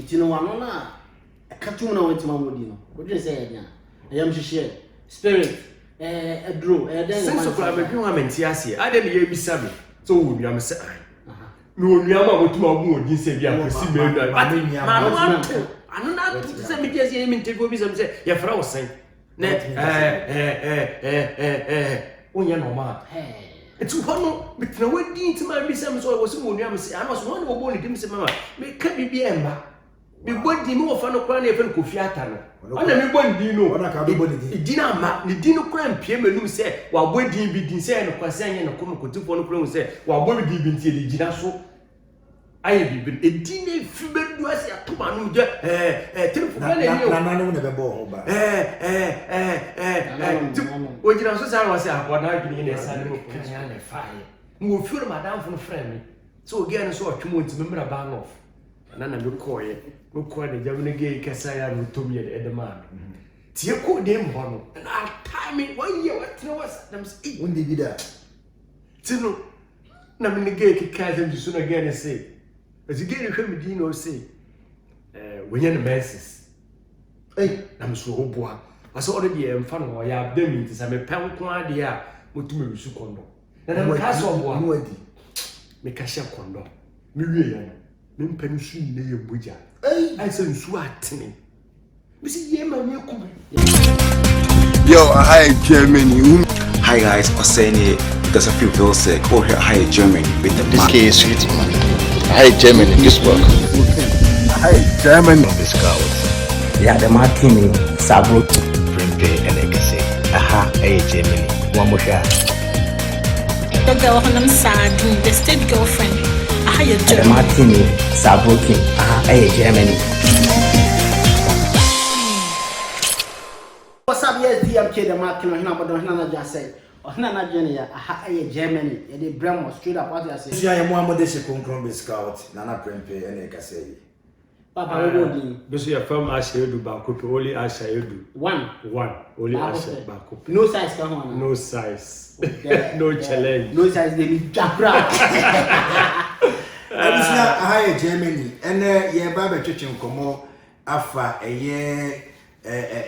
Titi no one na katum na went to mamodi no. What do you say again? I am share spirit a draw then sense of amenti ase ade ne ye bisa me so wo nua me se ai me wo nua ma wotuma wo odin se bia kwesi me nua anu na se me je se me ntego bisa me se ya fra wo sen ne onya no ma etu hono bitna wadi ntima bisa me so wo se wo nua me se anu so hono wo bo ne dim se mama me ka bibia emba me bodi me wo fa no kra na e fa Kofi Ata no ana me bodi no ona ka bodi dina ma ni dino kra mpie menum se wa bodi bi din se no kwase anye no komo kotifo no kra se wa bodi bi ntie de gina so aye bi edina fi bedu ase atoma no je telefo na ni o na no ne bebo ho ba o gina so sa wa se akoda adwini ne sa no kanya ne faaye mo fi ro madam fo no friend me so again so atwemo ntime mra ban off na me koye mo ko de jamne ge kasa ya no tomi de edema tie ko de mbo no na time 1 year what no was them say undi bida tino na me ge kika dem so na ge ne say as ge ne hwem di no say wenye ne menses na me so oboa asa already e mfa no ya abdemi ti sa me pen ko ade a motumi bisu kondo na me ka so oboa no adi me ka sha kondo me wie ya me mpani su ne ye boja I said nsu atene me see ye ma me ku yo hi Germany hi guys Oseni because I feel very sick oh here hi Germany with the this case sweet man hi Germany this work hi Germany this guy yeah the martini sabro prempe elekase aha hey Germany one more shot the girl on sad the state girlfriend aha you the martini sabro king aha hey Germany What's up, yes, DMK, the market, and I'm just say, or Nana Jenny, aha, Germany, and the Bremo straight up what you say. Sia ya Muhammad se konkron scout nana prempe ene kase Papa, we beso ya fam ashedu ba kopi only ashedu one only ashedu ba kopi no size come on no size no challenge no size they be jabra abisna aha Germany ene ye ba be twetwe nkomo afa eye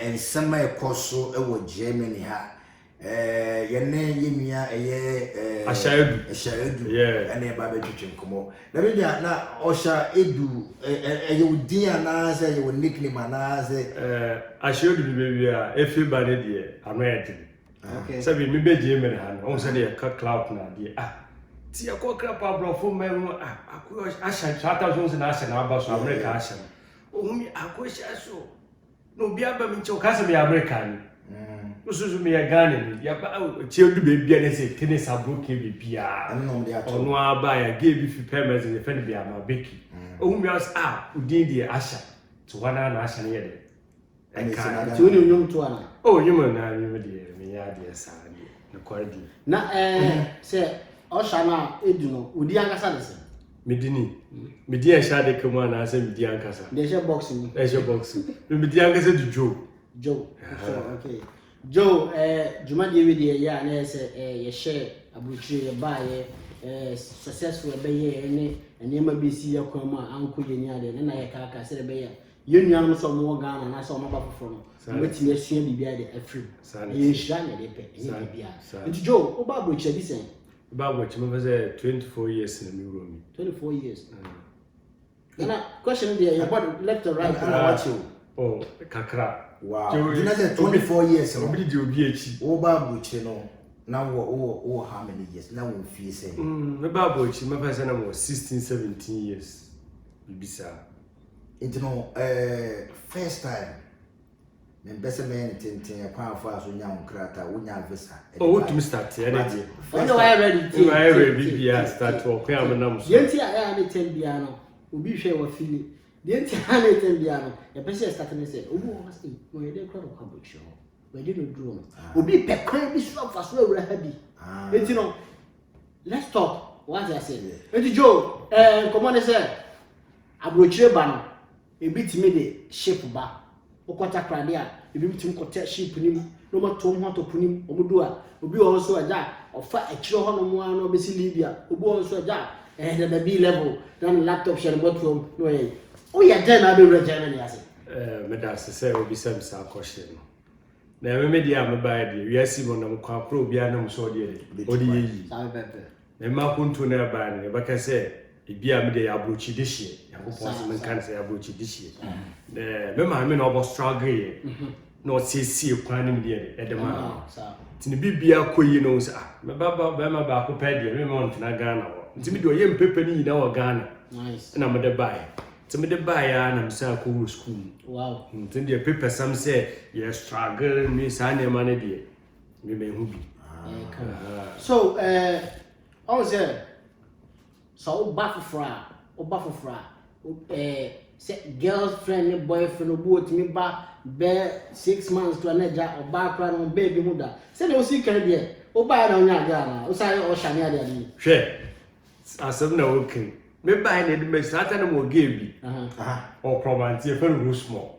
ensema ekoso ewo Germany ha yene yemia eye ashaedu ene ba be twetwe nkomo na be na osha edu eye udin anaze eye nickname anaze ashaedu bi bia efi ba ne de anoyedi okay sabi mi be Germany ha no on say de ka cloud na de ti akokra pa brofo memu akuyo asha chata zo na asha na aba so America asha ohumi akosha so no bia ba mi nche okasa me America ni usuzu me ya Ghana ni ya ba chiedu be bia ne se tennis abroke be bia ono aba ya ge bi fi permit ne fe ne bia ma beki ohumi as udin de asha to wana na asha ne yede enka ti woni nyom to ana nyom na nyom de me ya de sa ne kwadi na se osha na edu no odi ankasa de se Medi a shade kama na ase medi ankasa. They share boxing. Medi ankasa du Joe. Okay. Joe Juma David ya na ese ye share abuchi ye ba ye successful be ye ene ma be si yakwa ma anko ye nya de na ye kaka se be ye. Ye nua no so mo Ghana na so mo ba foforo no. Weti asua bibia de afrim. Ye hira na de pe. Ye bibia. Nti Joe, o ba abuchi bi sen. Baba chimo veze 24 years na mi romi 24 years na question there you bought left or right watch you kakra wow you know say 24 years no obi di obi echi wo Baba echi no na wo how many years na wo fie say me Baba echi me pese na mo 16 17 years bibisa into no first time me bese me ntintin akwa afa so nya nkrata wo nya visa what to start energy no I ready bibia start work ya me nam so yenti ya na tem bia no obi hwe wa fili yenti ya na tem bia no e pese start na say obi wo say no ye dey crowd of public show we dey do no obi pe kwan bi so fa so awura ha bi enti no let's talk what I say enti Joe come on say abrochire ba no e bi timi de shape ba okota krade a ebi bitim kote sheep nim no matom ho topunim omudu a obi wo so aja ofa akire ho no mo an obesi Libya obi wo so aja the B level then laptop share bottom no Oh yeah, then I be Germany as me da se obi sem sa akɔhye no na me dia me ba dia wiasi mo na mo kwa pro bia na mo so dia odi yi me ma kuntu na ba ne ba ka se bia me dia abrochi dihie yakopɔ se me kan se abrochi dihie me ma me na obo struggle ye no siesie kwan ne dia edema tini bibia koyi no se me ba ma ko pa dia me ma on tena Ghana wo ntimi de oyem pepe ni na wo Ghana nice na me de bai timi de bai ya na me sa ko school wow ntimi de pepe sam say you struggle me sa ne ma ne dia me hu bi so I was there so bafufra say girlfriend and boyfriend obo timi ba be 6 months to anaja oba kra no baby mu da say no see kan there oba na onya Ghana o say o shani ade ade hwe asem na wokin me bai na de me sata na mo gebi o probantie fe ru small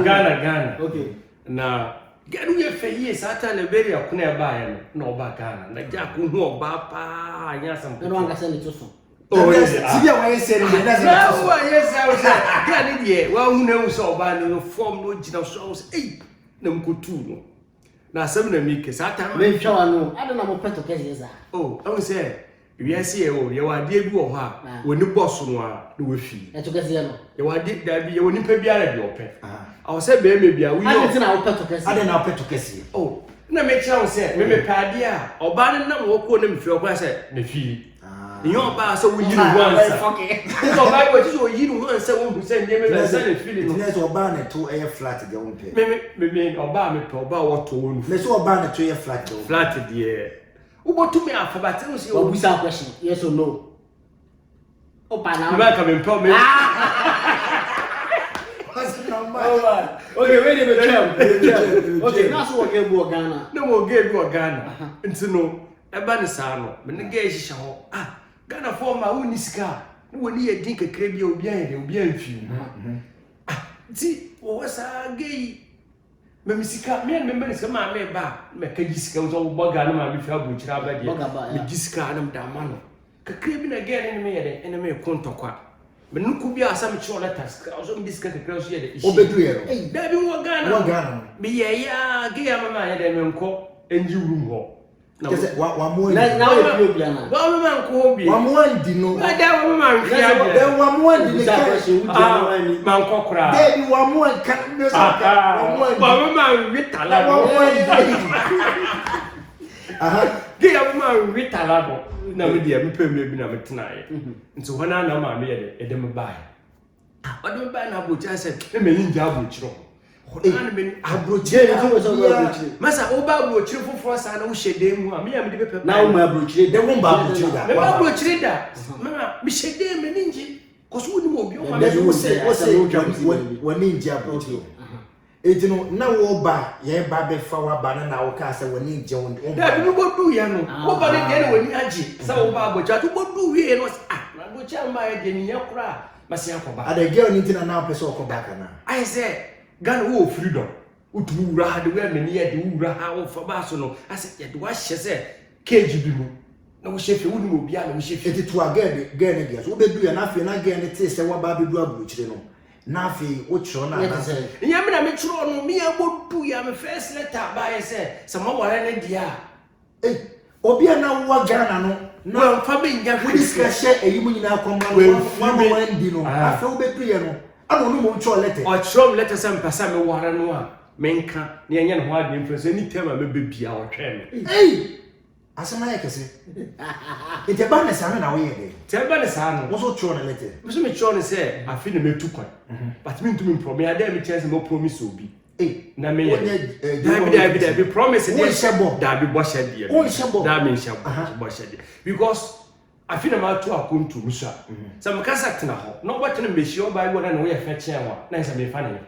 Ghana okay na gadu ye fe ye sata na beri akuna e bai no oba Ghana na ja ko hu oba pa anya sam no anga say ni to so oh yes tibia wa yes ni na wa yes I was gani die wa hu na hu so oba no form no gina so say na mkotu no na asem na mi ke sata me twa no ade na mo peto kesi za oh I was say wiase ye o ye wa de bi wo ha woni boss no a no we fi e to kesi no ye wa de da bi ye woni pa biara bi ope I was say be me bia we ade tina wo peto kesi ade na peto kesi oh na me kira wo say me pa de a oba ne na wo ko na me fi oba say na fi ni oba so we yiru once okay so oba ko ti so yiru once wo hu say me na say na fi no ne so oba na to e flat de won pe me oba me pe oba wo to wonu ne so oba na to e flat de flat de ubotu me afabate no say o bisa question yes or no opa na me ka me pe me okay wait a minute okay now so we get go Ghana no mo ge bi Ghana ntino eba ne sa no me ne ge hihye ho Ghana for ma woni sika no woni ye din kekre bi obi an ye obi an fi ti wo wasa ge me misika me me sika ma me ba me ka gisika wo bo Ghana ma bi fi abrochira ba de me gisika na mda ma no kekre bi na ge ne me ye de ene me kontokwa me nuku bi asa me cho letters ka so me gisika kekre so ye de obedu ye no da bi wo Ghana me ye ya ge ya mama ye de me nko enji room ho kese wa mo na we bi na wa mama nko bi wa mo ndi no na da wa mama nfi ya de wa mo ndi ne ka man ko kra de wa mo kan ne so wa mama vitala wa mo ndi ge ya mama vitala bo na me dia me pem bi na me tenae nti hona na ma me ye de me bai o de me bai na bocha se me nja abochiro hona me abrochire ni ko so abrochire masa o ba abochiro foforo sa na wo hyede mu a me ya me de pepe na wo ma abrochire de wo ba abrochire da me ba abochire da mama me hyede me ninji ko so woni mo obi o ma de wo se woni nji abrochire ejino na wo ba ye ba be fa wa ba na wo ka se woni nje won da bi bo du ya no wo ba de de woni agi sa wo ba abocha to bo du wie no na abocha ma ye de ni yakura masi akoba ada girl ni tina na person ko ba kana I say Ghana wo freedom utu wura ha de we me ni ye de wura ha wo fa ba so no ase ye de wa hye se cage bi mu na wo hyefe wo ni mo bia na wo hyefe eti to girl ne dia so be du ya na fe na girl ne te se wa ba be du abrochire no na fe wo chiro na na nya me na me chiro no me ya bo du ya me first letter ba ye se ma ware ne dia obi na wo Ghana no na fa be nya we discuss eyi mu nyina akoma no wa ndi no afa wo be du ye no ano no mo chiro letter o chiro letter se mpasa me ware no a menka na enye ne ho ade mfese ni tema me be bia wo hwe me asema yake se ite ba na sana na wo ye de teba ne sa no wo so chiro na letter so me chiro ne se afi ne metu kwan but me ntumi promise ya dem chance mo promise obi na me ye da bi promise dey shebo da bi bo shede da me shebo bo shede because afi na ma to akontu musa se me kasa tena ho na obo tena me shi oba iwo na wo ye fe chen wa na se me fa ne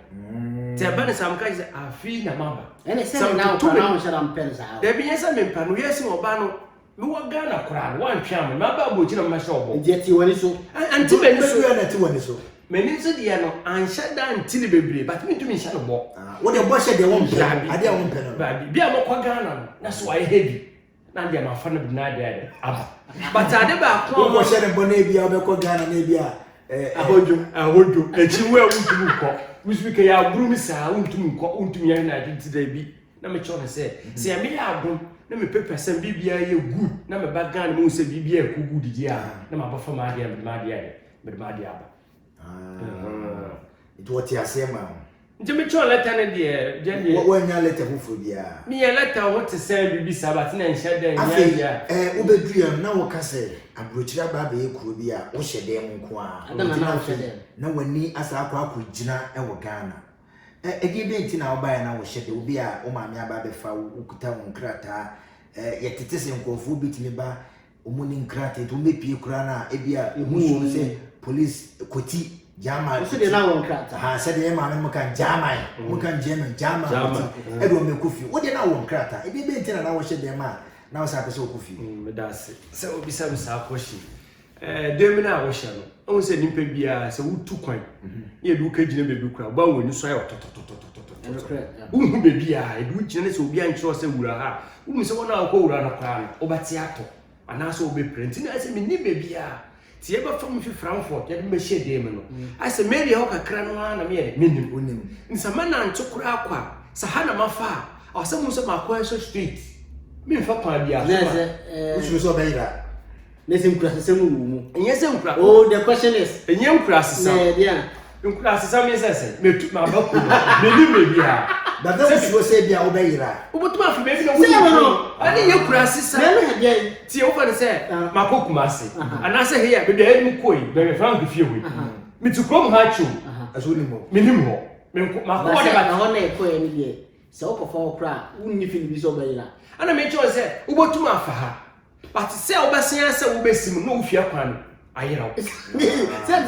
te ba ne sam ka se afi na maba ene se na ko na wo shara mpen sa da bi yesa me mpa no yesi oba no me wo Ghana kura no wan twa me ma ba bo gina ma sha obo je woni so anti be ni so na ti woni so meni so dia no ansha da antili bebre but me ntumi nsha no bo wo de bo she de won pe ade a won pe no ba bia mo kwa Ghana na so ai heavy na dia ma fa no na dia aba but ade ba ko bo she de bo na bia wo be ko Ghana na bia ahojo echi we untum ko we speak ya buru mi sa untum ko untum ya na adi da bi na me cho ne se se me ya adom na me pepe sem bibia ye good na me ba gan mo se bibia ku good di a na ma ba fa ma dia me ma dia aba it what you say ma nje me cho letter ne de je what nya letter fu bia me ya letter what say bibi sabat na nhia den ya obedu na wo ka se abrochira ba be ekuro bi a wo hyede nko a na wani asa akwa akugina e wo Ghana ege be nti na wo ba na wo hyede obi a wo maame aba be fa wo kuta wo nkrata yetete se nkofu bitimi ba omuni nkrata to mepie kura na ebi a ehu se police koti jama so de na wo nkrata ha se de maame muka jama muka jama edo me kofi wo de na wo nkrata ebi be nti na wo hyede ma na wo sa pese okofi me dase se obi sa sa akoshi dem na wo hye no on se nimpa bia se wutu kwan ye du ka gina bebi kura ba woni so ayo uhu bebi a edu gina se obi ankyero se wura ha umu se wona akọ wura na kwa no obati ato ana so obi print na se me ni bebi a ti eba from Frankfurt ya me hye dem no ase Mary ho kakra no na me ye menim onim nsama na ntokura akwa sahana mafa asemu se makwa so street me fa pa bia so so beira Nesim kurasese mu mu. Yes, oh, the question is. Enyem kurasese. Yeah. Kurasese me sese. Me tu ma ba ku. Me ni me bia. But that was say bia obeira. Ubutuma fi me bi no. Ani ye kurasese. Me no hia. Ti o fa ne se makokuma ase. Ana se he ya be de mu koi, be Frank fie we. Me tu krom ha chu. Aso ni mo. Me nim ho. Me ma ko de ba ho na e koi ni de. Se o ko fa okra, unni fi bi so obeira. Ana me cho se ubutuma fa ha. But say obesia say obesim no ufia kwan ayira.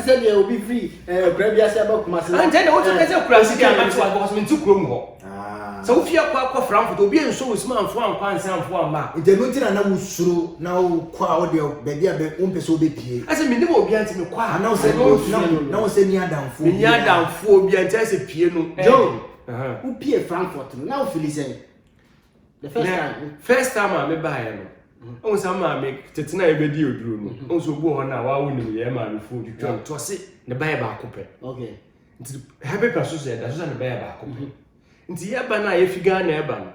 Say dey obi free brabia say ba kuma say. And then what you say kurasi dia ma twa because me ntu krom ho. So ufia kwa Frankfurt obi enso osima anfo anko anse anfo ama. Nte no tina na wusuru na kwa o de baby a be umpeso obe pie. Ase me nimo obi anti me kwa. Na o say na o say ni adamfo. Ni adamfo obi anti ase pie no. Joe. Who pie Frankfurt no. Now feel say. The first time me buy no. On sama me tetina e bedi oduro no on so bo ho na wa wonim ye ma me fu twitwa to se ne ba ye ba akopɛ okay nti happy person so da so ne ba ye ba akopɛ nti ye ba na ye figa na e ba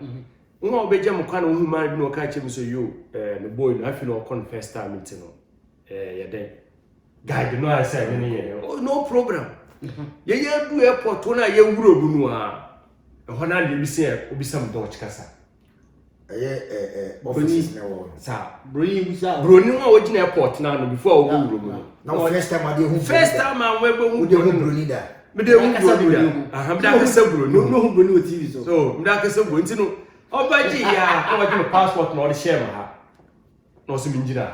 no wo obeje mo kwa na wo human bi no ka che me so yo ne boy no afi no kon first time nti no ye den guide no asa ne ye no problem ye du airport na ye wuro bu no a ho na le bi se obi sam do chikasa offices na wo sa broni busa broni wa wogina airport na no before wo wuro mu na first time ade hu first time am we bo hu broni da me de hu broni da aha me da ka sa broni no hu broni o TV so me da ka sa broni no obaji ya o wogina passport na o de share ma ha no so mi njira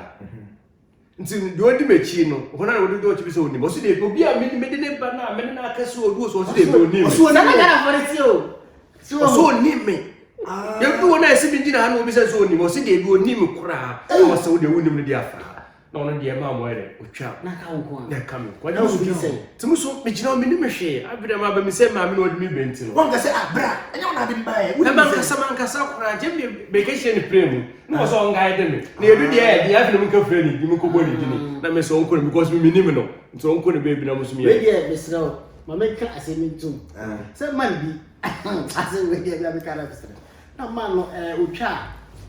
nti do di mechi no ho na wo do chi bi so oni mo so de obi a me de ne ba na me na ka so odu so de oni me so na ga for it o so oni me ya du wona esi bi njina ha no obi se so oni mo so de bi oni me kura o so de oni me de afa na ono de ma mo ere otwa na ka nko na ka me kwa de so bi se timu so me jina me ni me hwe abira ma ba me se ma me no de me benti no won ka se abra enye wona de mbae na man ka sa kura je me be ke she ni premu no so ngai de me na edu de e dia fi me ka frɛ ni di me ko body gini na me so onko because me ni me no so onko ne be bi na mo so me we dey besra ma me ka asementum se man bi ase we dey bi ka na besra na man no otwa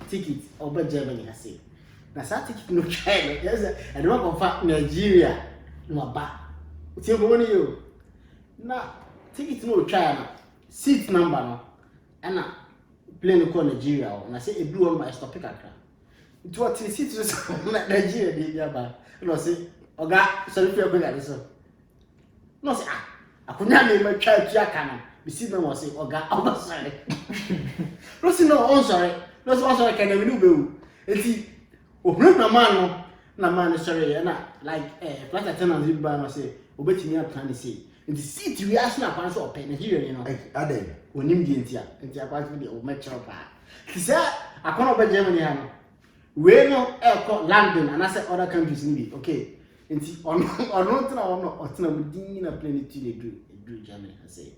ticket oba Germany ase na sa ticket no China yes and no confa Nigeria no ba tie ko woni yo na ticket no China seat number no ana plane ko Nigeria na say ebi won ma stop kakra it what seat so na Nigeria dey bia ba no say oga so fi ko ga so no say akonya me ma twa tua kana bisi me mo say oga oba sorry no say no on sorry no say on sorry kana me no be o enti ohun na man sorry na like flight attendant bi ba no say obetimi plan say enti seat we ask na pan so open Nigeria you know ade onim di enti akwa de o metro pa kisa akona oba Germany ha no we no eko London and I say other countries ni bi okay enti ono tena ono otena mudin na plane ti dey do Germany I say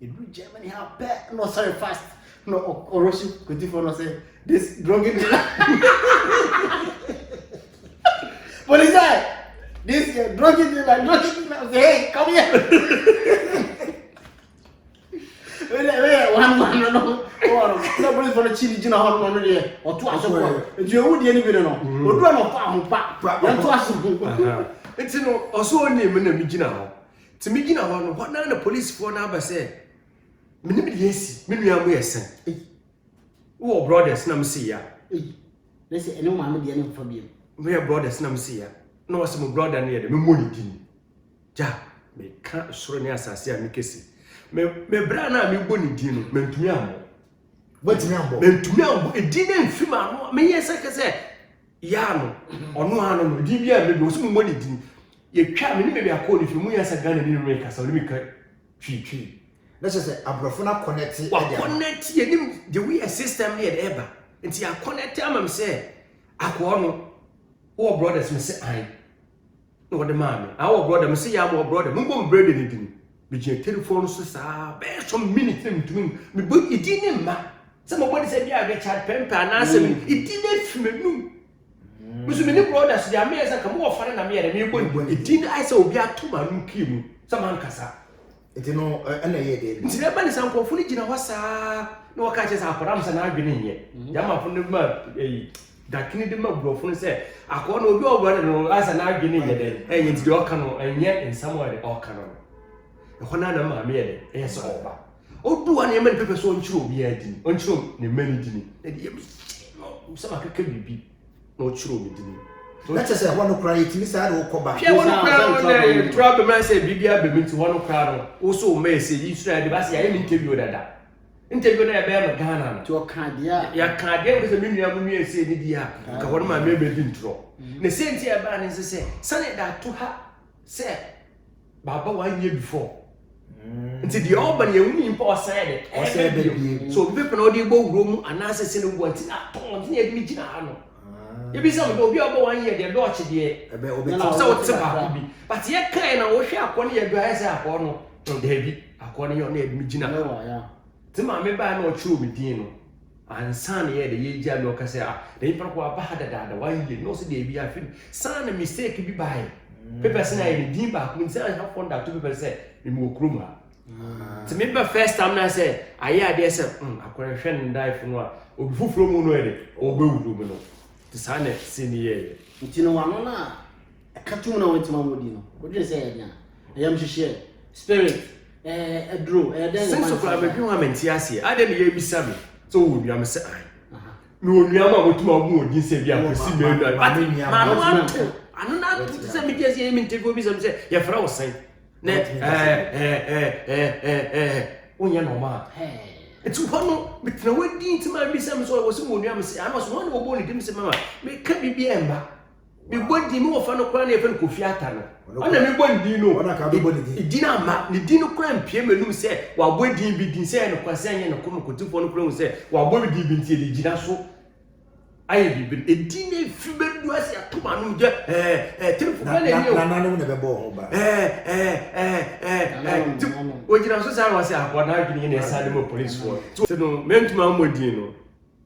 e do Germany how back no sorry fast no orosu kuti for no say this drunken police This year, drug it dealer. Say, hey, come here. One, no. No police for the chili dinner hall on there. Or two hours ago. And you would any video no. Or do not found back. It's no also name in the beginner. To begin on what now the police for number say. Yes, maybe I'm yes. Oh, brothers, Nam see ya. Let's say, no man be any for you. We are brothers, Nam see ya. No, some brother near the money didn't. Ja, me can't show any assassin and kiss it. Me brana me boni dino, mentumiamo. What number? Mentumiamo, a dinner fima, me yes, I can say. Yano, or no, I don't know, DBA, maybe some money didn't. You can't maybe I call if you move as a gun and you make us, so let me cut tree. Let's just say, I'm profana connected. What connect the way a system near ever. And see, I connect them, say, I call all brothers, Miss I. No, the mammy, our brother, Missy, our brother, Mumbo bread anything. Between telephones, bear some minute between me, but it didn't matter. Somebody said, yeah, I get child pen and answer me. It didn't film. Many brothers, they are mere as a come off and I'm here, and it didn't I saw be a 2 man kill some uncassa. It no, and a year did. It's never some conflict in a wassa. No catches our params and I've been in here. Yama from the mud, that can the mud bro, say, I call no your brother as an I've been in here, and it's the Orcano, and yet in somewhere the Orcano. The Honana made yes over. Oh, do any many people so untrue be adding, untrue, the many didn't. Some could be no true with me. Let's just say, I want to cry it, Miss Addo, come back. I want to cry, trouble, I say, BBA, to one crowd. Also, may say, you should have I interview that. Interview that bear Ghana to a card, yeah. Ya can't get with a million say, Lydia, what am I maybe been through? The same thing about it, say, Sunday that to her, say, Baba 1 year before. Until the Albany, we import said it. So people know the boat room and answers in the words at near Mijano. You be some of your 1 year, their daughter, dear. So it's about me. But yet, kind of wash up 1 year, guys, up on David, according your name, Mijana. The mammy by no true with Dino. And son here, the year, no Cassia, the people were bad at the 1 year, no, so they be a film. Son, a mistake be by. People say, I did back when I have found out 2 people say, remove Kruma. To me, the first time I said, I hear this, I could friend die from what, or before from Mono, or Boo, to sign it, senior. You know, I'm not a cartoon on it, Mamodino. What do you say? I am to share spirit, a drew, a dance of Tiasi. I didn't be Sammy, so would be a message. No, Yama would more good, you say, I see me. I'm not send me just aiming to go be some say, your Frau say. When you're no man. It's one with no way to my be some so I was soon. I was one who only didn't say, Mamma, may can be Emma. We won't do more fun of crying even Kufiatano. I never went, do you know what I can do? It didn't matter. The Dino Cram Pierre Melu said, while waiting be saying of Quasang and a common to phone clone said, while we did be the Ginaso. I have been a dinner fever do I say a 2 man telephone. What you know, so I was at what I've been in a Salimo police for. So, no, meant Mamodino.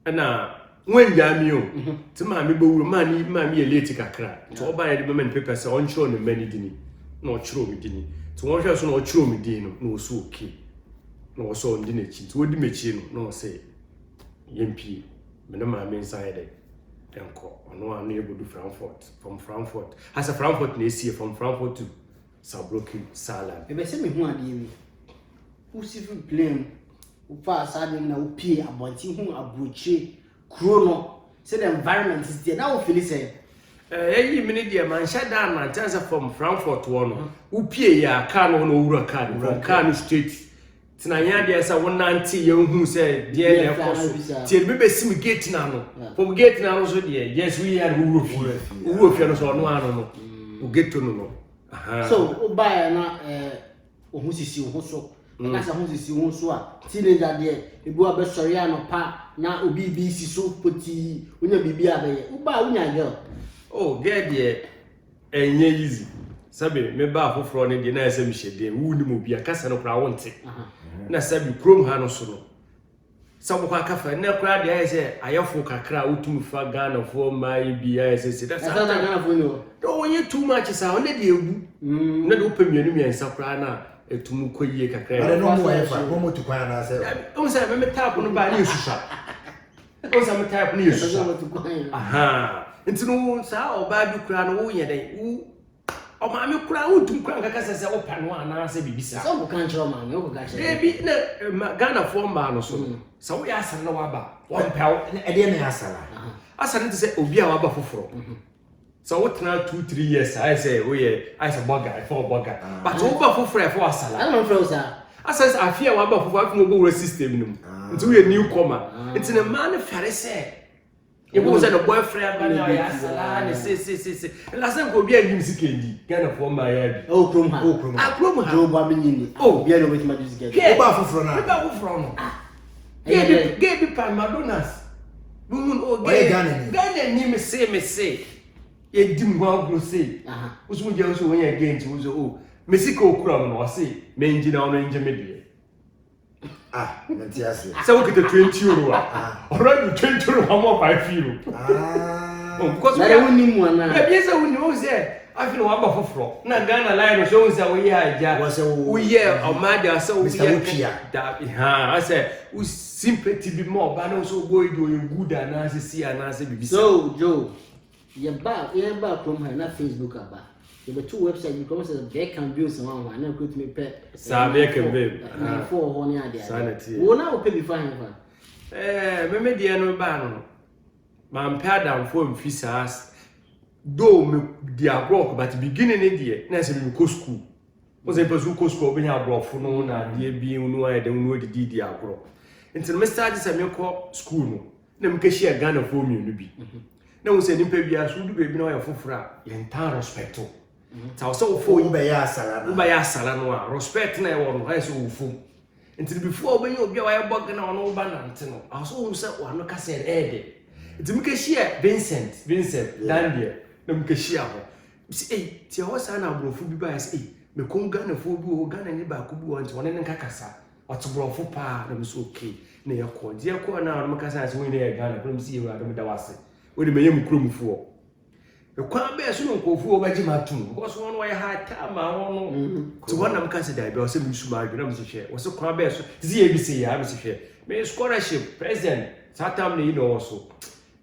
And now, when Yamio, to Mammy Boo, money, Mammy, a late crack. To buy the women papers on show the many dinny. Not true with dinny. To one person or true with dino, no so key. No so on dinner cheat. What do you make no say? MP. Minama inside it. No one able to Frankfurt from Frankfurt. As a Frankfurt next year from Frankfurt to Saarbrücken, Saarland. If I say me who are the who see blame, who pass adding now pay about who are butcher, chrono. Say the environment is there. Now feel say. Every minute, dear man, shut down my chance from Frankfurt to one. Who pay ya car no Ura card from Kano Street. Tinaya there say 190 young who said dear till me see me gate now from gate now so dear yes we had who no so no we get to no so buy na who sisi who so na say who sisi who so a teenager there ebu abesori anopa na obi bi si so poti unya bibi abeye uba unya girl oh get there enye easy sabe me ba foforo ne de na ese mi hede wu ni mo bia kasa no kra wonte na sabi krom ha no so no some cafe, no crowd, I say, I offer Kakra, Utum Fagana for my BIS. That's not enough for you. Don't you too much as I only do. Not open your enemy and Soprana. To Mukoye Kakra. I don't know why I'm going to cry. I said, oh, I'm a tap on the body. Oh, I'm a tap news. Aha. It's no sour bad you crown. Oh, yeah, they. Oh, mammy crown to crank a cassa open one. I say, be some country man. No, baby, Ghana form man or so. So we ask no about 1 pound. I didn't ask her. I said to say, Obia Wabafo. So what now 2-3 years? I say, oh yeah, I say bugger, 4 bugger. But over for free for us. I don't know, sir. I says I fear one for what no go system. It's a newcomer. It's in a man of Pharisee. It was a boyfriend, but now yes, and say. Last time go be a music candy. Kind of for my head. Oh, Chroma. I Chroma. Joe Babini. Oh, be with my music. Get off from. Get the pan Madonna's. Woman, oh, get name say. Ye dim wa go say usu je usu when again to usu oh Mexico kura no say me engine on engine me ntiase so we get 20 euro already 20 euro more 5 euro because we are winning one na be say we know say I feel wa ba foforo na Ghana line so we say we aja we hear Omada so we I say we sympathy be more ba no so go do good and na see and say bibisa so Joe your back from her, not Facebook about. You have 2 websites because they can build some one and could me pet. Sabe can be 4 honey idea. Sanity. Well, now pay before him. Me dear no ban. Man pair down for fisas. Do me dear broke, but beginning in the next we go school. Was a person go school when you are broke for no na dear being no I don't know the dear broke. Until me started some school no. Them cash Ghana for me no be. Na we say nimpa bia so du baby na o yefofra ye ntan respect o ta o so fo be ya asala no a respect na e wo no ha so fo until before oben obi a wa bog na ono ba nante no a so wo say wa no ka say ede until me ka share Vincent Dandia na me ka share ho say ti ho sa na brofu bi ba say me kon Ghana fo bi o Ghana ni ba ko bi won ti won ne nkakasa wato brofu pa na me so okay na ye ko die ko na no ka say we na ye Ghana ko me see you adam da wase we dey meyem kromfo e kwa be so no nkofo obaji matum because one way hard time no to one am kan say da be o say me suma adwena me se hwe o se kwa be so zi e bi se ya me se hwe me scholarship president satam ne no so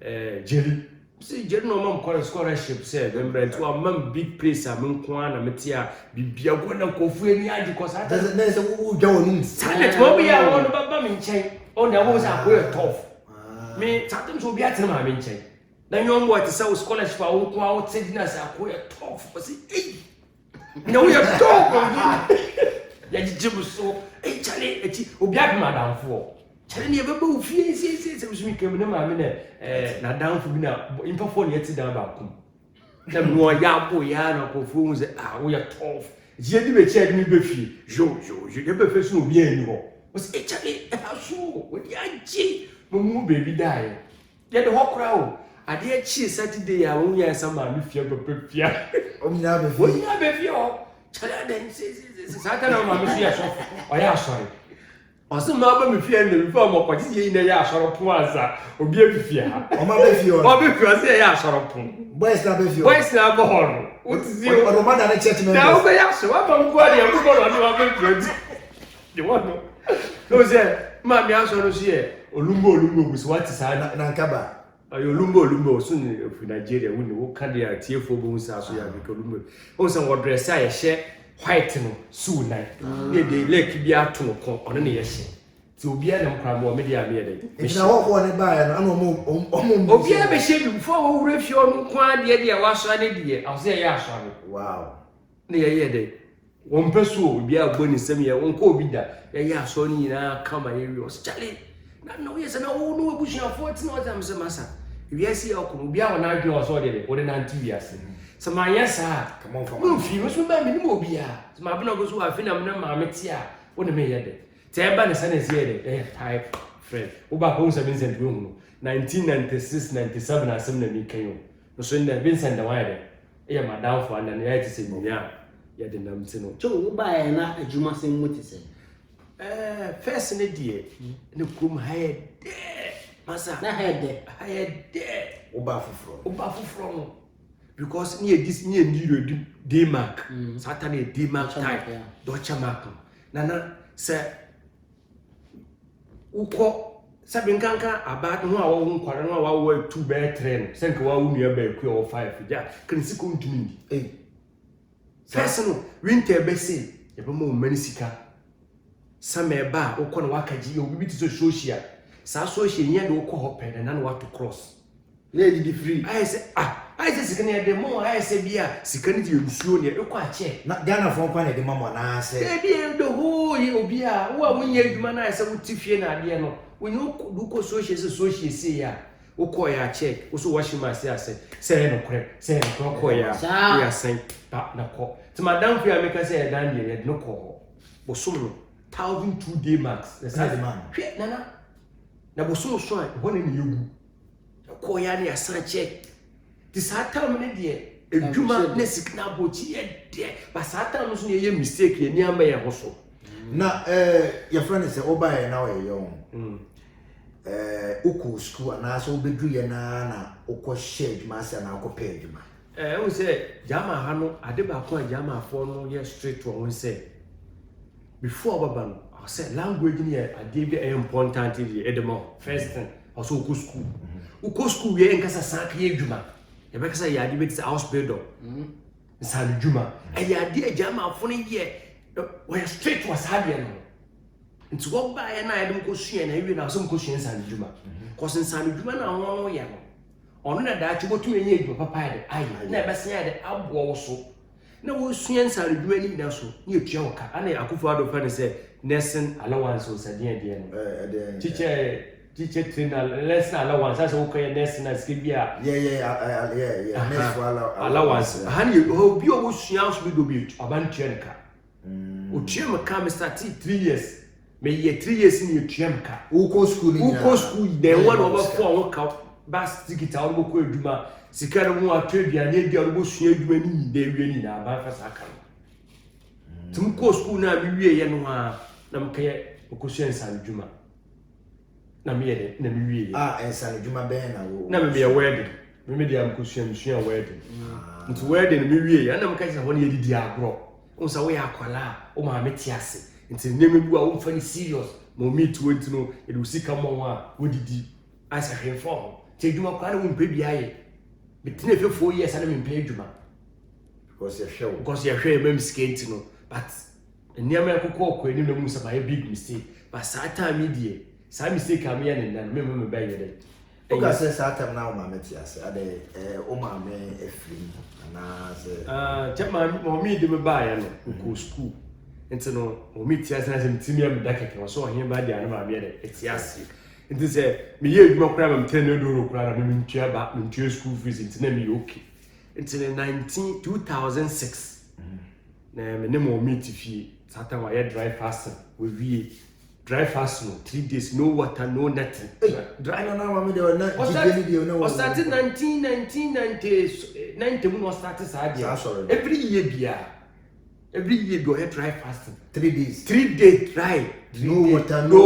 Jerry say Jerry no mam scholarship say remember to am big place am nko na metia bibia go na nkofo ani agi ko sa does it say wo dwa wonu sanet mo be ya wonu baba me nchen on na wo sa go tough me satam so bi atema me nchen na nyom what say scholarship a wo ko a wo tsedina sa ko tough but say no we are tough ya jibu so chale echi obi ag madam fo chale ne beba wo fie se usumi kem ne ma me na danfo bi na impa fo ne yeti dan ba kum na no ya bo ya na ko fo mu say we are tough je di be check ni be fie jo de be fe so obi ani ho o say chale so we di agi mo baby die ya de hokra o ade chi Saturday ya won ya sama mi fie pepepia o mi na be fie o chale den Saturday na ma mi fie so o ya sorry o se ma ba mi fie na mi fa mo kwaji ye na ya soro pon asa obi abi fie ha o ma be fie o be fie se ya soro pon boys na be fie boys na bo hon o ti zi o ma na church members na o be ya so wa ba mu kwa de mu bo no be fie di wono no se ma mi aso no sie olumbo gusi what is na nkaba ayo lumbo so ni of Nigeria we no ka dey atiefo bo nsa so ya be olumbo o se wo dress a ye hye white no su nai ne dey lake bi ato no ko ono ne ye hye ti obi a na mkra mo me dey am ye dey na wo ne ba ya no omo obi a be hye bi before wo wura fi ono kwa de wa so ane de a se ye aso ane wow ne ye dey won peso obi a gbo ni sem ye won ko obi da ye aso ni na kama ye wi o se chale na no yes na wo no ebushia 40 na otam se masa wiase okunu bia wona adwe o so de wo de nanti wiase se ma yesa come on no fi mo so ba mi ni mo bia se ma bna go so afi na me ma meti a wo ne me ye de te eba ne sane se ye de type friend wo ba ko Vincent we hu 1996 97 asem na mi kanyo no so nda Vincent da wa de e madam fo na ne ya ti se nya ya de nam se no so wo ba ya na adwuma sem moti se first ne die ne kum haye de masa na head haye de Oba fufro no because near this near need day mark Saturday day mark time Deutsche Mark na say uko sabi nkanka about no a wo nkware no a wo 2 by 3 no senka wa wo nua ba ku o 5 ja krensi ko ntumi ndi personal winter be say e be mo mani sika sama ba uko na wakaji obi bi to social sa social nya de uko ho pede na what to cross lady the free I say sikani e de mo I say bia sikani de yusuo ne e ko a che na Ghana fon kwa na de mama na say e bia de ho ye obi a wo a wonye adwuma na say wutifie na ade no when you do social say ya uko ya check uso washing machine say no ko ya say pa na ko ti madam fi ameka say dan de no ko bosom no 1002 day max the size man na bosom so a ho na ne yegu ko ya ne asan check ti sata me ne de edwuma na sikna bochi ye de ba sata no so ne ye mistake ye ni amba ye ho so na your friend say oba ye na we young uko school na so bedru ye na uko shade ma say na uko pay adwuma we say jama ha no ade ba ko jama afo no ye straight to won say before baba no I say language ni ade bi important e edemo first thing also uko school uko school ye nkasa san ka ye adwuma ye be kasa ya ade be house builder san adwuma e ya ade jama afo no ye we straight to asade no nti wo ba ye na ye dem ko sua na ewie na so mko sua san adwuma ko san adwuma na won ye no ono na da chibotu enye adwuma papa ya de ai na be sen ya de abo wo so na wo sua san adwuma ni na so ni etua wo ka ana akufo ado fa ne say nursing allowance o sadie de no teacher trainer lesson allowance as wo ka nursing na skibia yeah nurse allowance hani obi o wo sua so bi do bi abantua nka o tua me ka me start 3 years me ye 3 years ni etua me ka uko school then one over 4 wo ka bas tikita wo ko eduma sika no atreduane dia wo sua eduma ni de wie ni na ba fa saka tum ko school na mi wie ye no ha na mkaye ko sua nsan eduma na me ye na mi wie nsan eduma be na wo na me wedding me dia mko sua wedding nti wedding mi wie ye na mkaye sa ho ne ye didi agro unsa wo ya akwala o ma metiase nti neme bu a wo mfa ni serious mo meet wo ntino e do sika mo a wo didi asa hwefo te djuma kwa na wo mpa bia ye betine fefo years na me mpa djuma because ya hwe mem skate no but eniam yakoko ko eni na mu sa ba big mistake but sata media sa mistake am ye ne na me ba ye de o ka se sata na o ma metiase ade o ma me efrim na se chama mo mi de me ba ya no ko school nti no o mi tiase na se mtimi am da keke so ohin ba dia na ma me de etiase nti se me ye edwuma kura ma mtene do ro kura na me ntua ba me ntua school fees nti na me okay nti 2006 na me ne mo meet fie satan wa ye dry fast we wie dry fast no 3 days no water no nothing dry na wa me de na jigeni de na wa started 1990 mo started sadia every year go he dry fasting 3 days 3 days dry no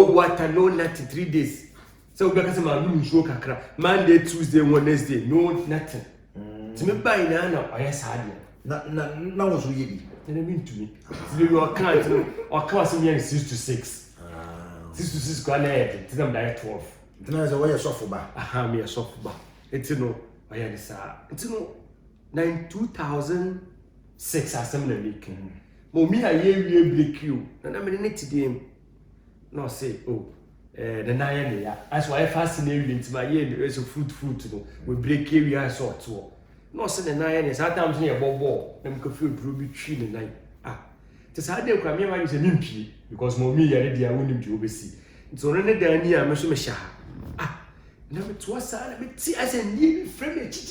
water no nothing 3 days so we ka say ma lu nsuo kakra Monday Tuesday Wednesday no nothing timi bai na oya sadia na wo so yebi na me ntumi timi we account no account say 6 to 6 6 to 6 kwa na e ti dem dai 12 tena ze wo ye sofo ba me ye sofo ba etino oya ni sa etino 2006 asem na leaking mo mi aye wie break you na me ne tidem no say the nine ya as why fascinating into my year so fruit no we break area sort to no say the nine is sometimes near bobo them go feel drubi tree the nine to say dey kwa me ma say nimpie because mo mi yare dia wonim ti obesi so ne da ni a me so me sha na me to asa na me ti as a ni frame chi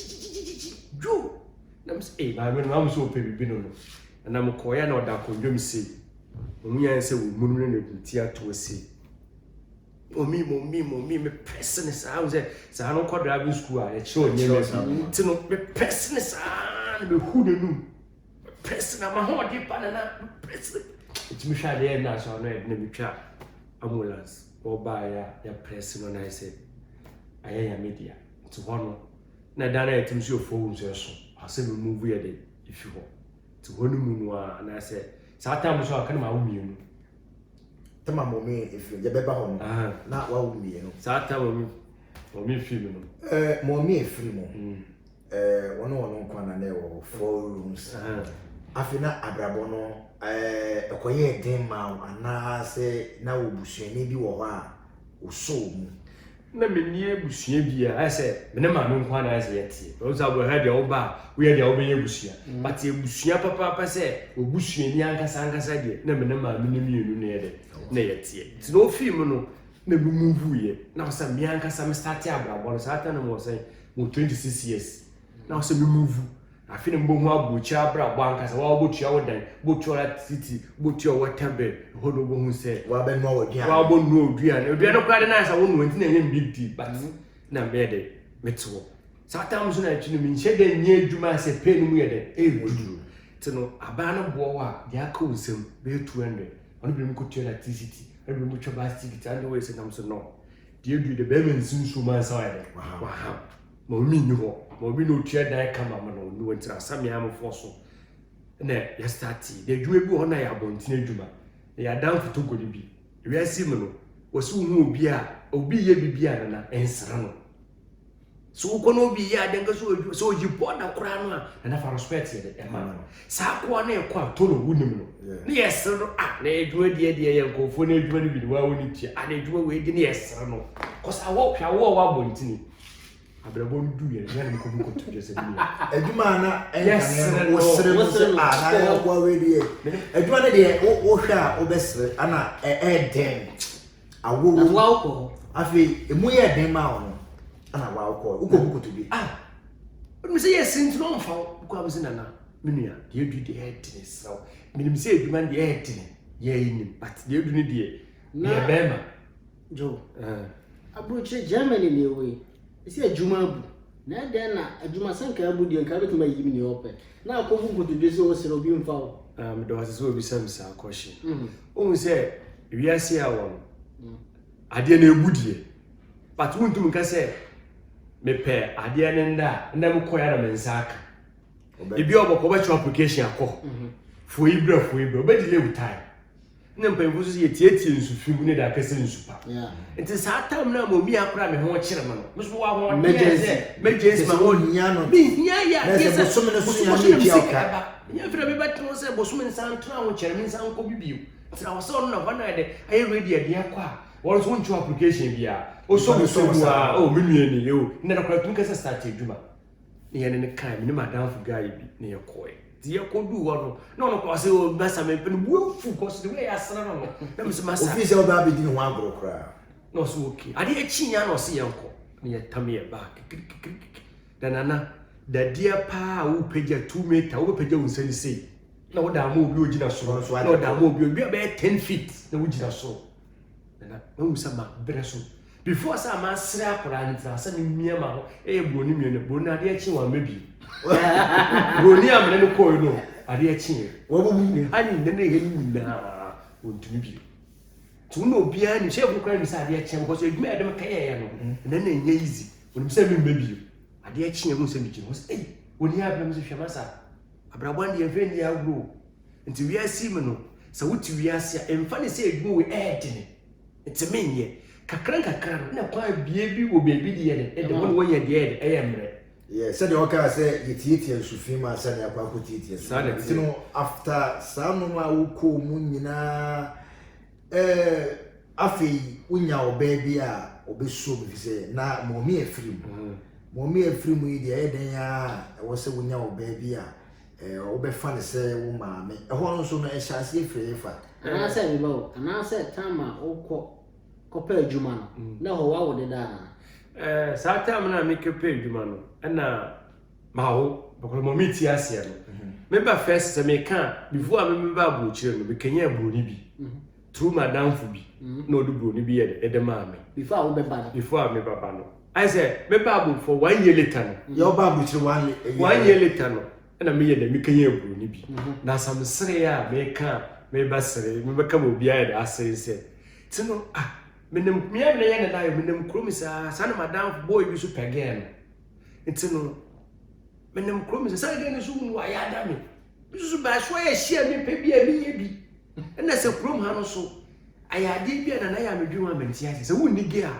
jo na me say ba me no am so pe bibi no na me ko ya na oda ko ndwom say mo yan say wo munu ne ti ato say Mommy, me person is I was so I don't call driving school. I show you to know me person is me who the new person. I'm a hard deep and person. It's me shy there now, so I know it never try. ambulance oba ya press no na say ayaya media to hono na dana etim so phone so ase me move ye dey if you to hono mu no na say sa time so aka na ma wumienu tama momi if ye beba ho na wa wumienu sa time momi film no momi efiri mo wono kwa na wo 4 rooms afina abrabo no ekoye den ma ana se na obusuani bi wo ho a uso mu na menni abusua bia ase me ma me nkwa na ase yete o za bo ha dia wo ba wo ye dia wo be abusua but abusua papa se obusuani ankasa de na me ma me mienu na yede na yete ti no film no na bi move ye na so me ankasa me start abrabo no sa ta no mo say mo 26 years na so me move afine mbo hu abuchi abrabo ankasa wa obotua wodan botua city botua waterbe hodo bo hu se wa be no odua wa bo no odua no kwade na sa wonu nti na nyem big deal but na me de metwo satam so na chi no mi nche de nye adwuma se pe no mu ye de duru tino aba no bo wa de aka usem be 200 ono bi mu kotua na TCT ono bi mu twa bas ticket and we say nam so no de edu de be men sunsu man sa ya de wa mo mi ni ho mo bi no tua dan kama ma no no ntira sami am foso na ya start de adwuma bi ho na ya bontin adwuma ya dan fotogoli bi wi asi mu no wosu hu obi ye bibia na ensra no so ko no bi ya denga so ji poda kura no na fa respect ye de ma sa ko na e kwa to no wunim no ne yesra no na adwuma de ye nkofo na adwuma no bi wa woni tia na adwuma we de ne yesra no ko sa wo hwa wo wa bontin abrabo ndu ye na ko bu ko to je se bi adwuma na enka wo sere na ya kwa we de adwuma na de wo hwa obesere ana den awo ko afi emu ye den ma ono ana wa ko uko to bi me say yes into no mfa ko abuzi nana menua de edu de headine saw minim say adwuma de headine ye yin but de edu ne de ye bema jo abuche Germany ne we isi adwuma bu na den na adwuma sanka abu de nka betuma yimi ne ope na akofu koto de so sere obi mfa wo me do wase so obi sam sa question o say wiase a won ade na ebudie but wontum nka say me pe ade ne nda me koya na mensaka ebi oboko ba cho application akọ fo ibra obe delay with time na mpa mfuso ye tietie nsu fimu ne da kase nsu pa nti sa tam na mo mi akora me ho kire me no me so wa ho emergency ma ho nya no bi nya ya yes so me no so nya me pia nya fira me batro se bo so me san tra ho kire me san ko bibiu tra wo so no na de ayi ready ade akwa wo so nchu application bia o so wa o menue ni yo na na kwa tun kase start eduma ne ye ne kai me ne madam fu guy bi ne ye koe ti ye ko du wo no ko se o basa me pe no bu fu ko se we asra no na me se masa office o ba bi di no wa agro kra no so okay ade e chinya no se ye nko ne ye tam ye back danana da dia pa wo pagya 2 meter wo pagya unsani sei na wo da mo obi ogina so na wo da mo obi be 10 feet na wo gina so na wo sama breso before sa ma sra akora ntra sa ni miema ho broni miene broni ade e chi wa mebi broni amne no koy no ade e chi wo bu ni ani ne he ni na wontumi bi tu no bia ni chef ko ni sa ade e chi ko so eduma edem ka ye no na na nya easy wonim sa mi mebi ade e chi ho se mi chi ho se woni abram se hwema sa abrabo ande e fe ndi agro nti wi asi me no sa wuti wi asi emfa ne se eduma we edene nti menye kakran na kwa bie bi wo bebi di ye de won wo ye de eyemre yes said o ka say yetieti nsufin ma say na kwa kotieti so no after some ma wo ko mu nyina afi unya obabi a obeso bi say na momi efiri mu ide e den ya wo say unya obabi a obefa ne say wo maame ho no so no e hyase efiri fa ana say me bawo ana say tama okọ kopa adwuma no na ho wa wo de da na sa time na me kopa adwuma no na ma ho bokolo mo meti ase no me ba first se me kan before me ba bu chire no me kenya broni bi through madam fu bi na odu broni bi ye de ma me before wo be ba before me baba no I say me ba bu for 1 year later no your ba bu chire 1 year later no na me ye de me kenya broni bi na sam sere ya me kan me ba sere me ba ka mo bia ye de asere se Tino menem mia me ya na menem krom sa na madam boy bi so pegen ntino menem krom sa ga ne so mu ayada me bi so ba so ya hia me pe bi abi ye bi na se krom ha no so ayade bi na ya medwu ma menti ase se wonni ge a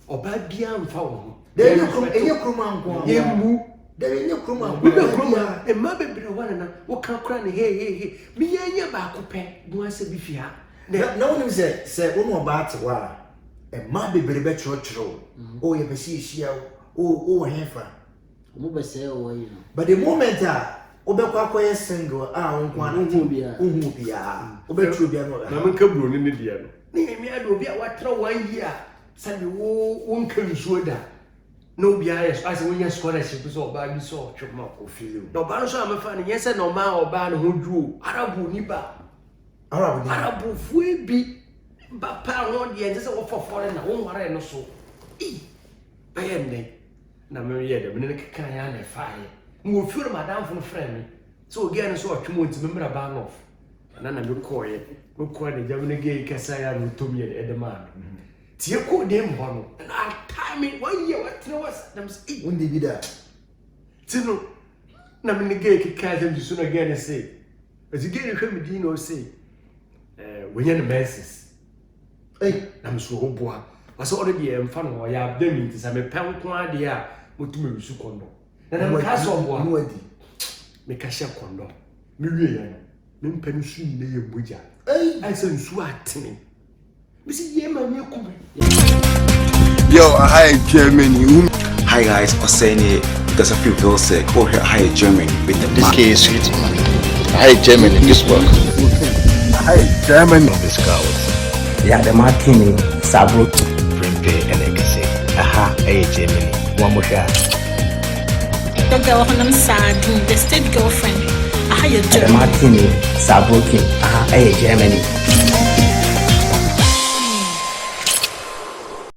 oba bia mfa wo de enye krom anko yemu de enye krom anko bi krom e ma bebre wana na wo kan kra ne he mi yanya ba ko pe bu ase bi fia na wonim se wo mo ba te wa e ma bebre be choro o ye be si o hefa mo be se o yi no but the moment o be kwa koye single won kwa na uhu bia o be true bia no na menka bro ne dia no ne mi ado bia watra 1 year sabe wo nka nsuo da no bia yes ase wonya scholarship so ba bi so twema ko feel no ba no so amefa ne yesa no ma oba no hodwo arabu ni ba arabu fue bi ba pa ho de nse wo fofore na wo nware no so ayende na me ye de me ne kan ya na faaye mo fiore madam fun friend me so ogia no so otwemo nti me mra ba off na me koye me ko ne jam ne ge kasa ya no to me de man tie ko de mbo no na time 1 year what no was them say undi bida tino na me ne ge kika dem so na ge ne say as ge ne hwe me din no say when you're the messes, I'm so boa. I saw already a fan or I have them into some pound quadia, what to me, Sukondo. And I'm a castle one word. Make a shell condo. Miriam, men pension lay a buja. I said, swat me. Mrs. Yeman, you come. Yo, hi Germany. Hi guys, Oseni, because I feel very sick. Go here, hi Germany with the This case is sweet, man. Hi, Germany, this work. Hi Germany. This girl. Yeah, the Martini, Sabro, Primpe, and Ekase. Aha, hey, Germany. One more shot. The girl on sad, the state girlfriend. I had your the Martini, Sabro, Aha, hey, Germany.